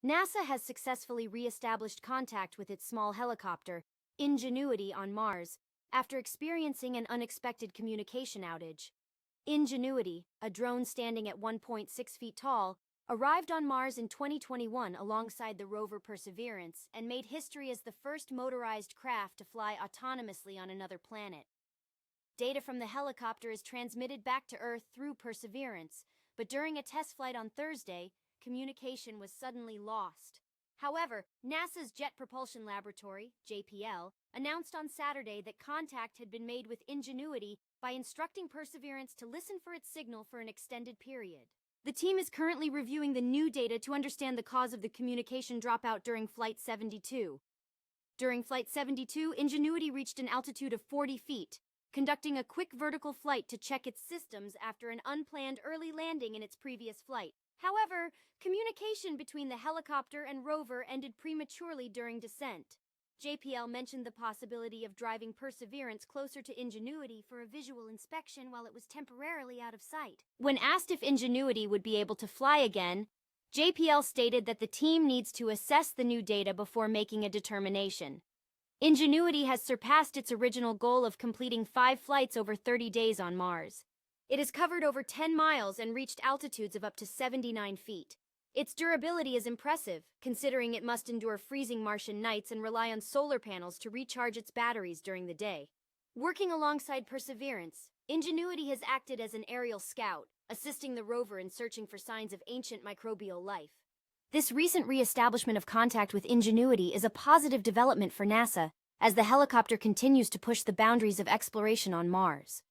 NASA has successfully re-established contact with its small helicopter, Ingenuity, on Mars, after experiencing an unexpected communication outage. Ingenuity, a drone standing at 1.6 feet tall, arrived on Mars in 2021 alongside the rover Perseverance and made history as the first motorized craft to fly autonomously on another planet. Data from the helicopter is transmitted back to Earth through Perseverance, but during a test flight on Thursday, communication was suddenly lost. However, NASA's Jet Propulsion Laboratory, JPL, announced on Saturday that contact had been made with Ingenuity by instructing Perseverance to listen for its signal for an extended period. The team is currently reviewing the new data to understand the cause of the communication dropout during Flight 72. During Flight 72, Ingenuity reached an altitude of 40 feet, conducting a quick vertical flight to check its systems after an unplanned early landing in its previous flight. However, communication between the helicopter and rover ended prematurely during descent. JPL mentioned the possibility of driving Perseverance closer to Ingenuity for a visual inspection while it was temporarily out of sight. When asked if Ingenuity would be able to fly again, JPL stated that the team needs to assess the new data before making a determination. Ingenuity has surpassed its original goal of completing 5 flights over 30 days on Mars. It has covered over 10 miles and reached altitudes of up to 79 feet. Its durability is impressive, considering it must endure freezing Martian nights and rely on solar panels to recharge its batteries during the day. Working alongside Perseverance, Ingenuity has acted as an aerial scout, assisting the rover in searching for signs of ancient microbial life. This recent re-establishment of contact with Ingenuity is a positive development for NASA, as the helicopter continues to push the boundaries of exploration on Mars.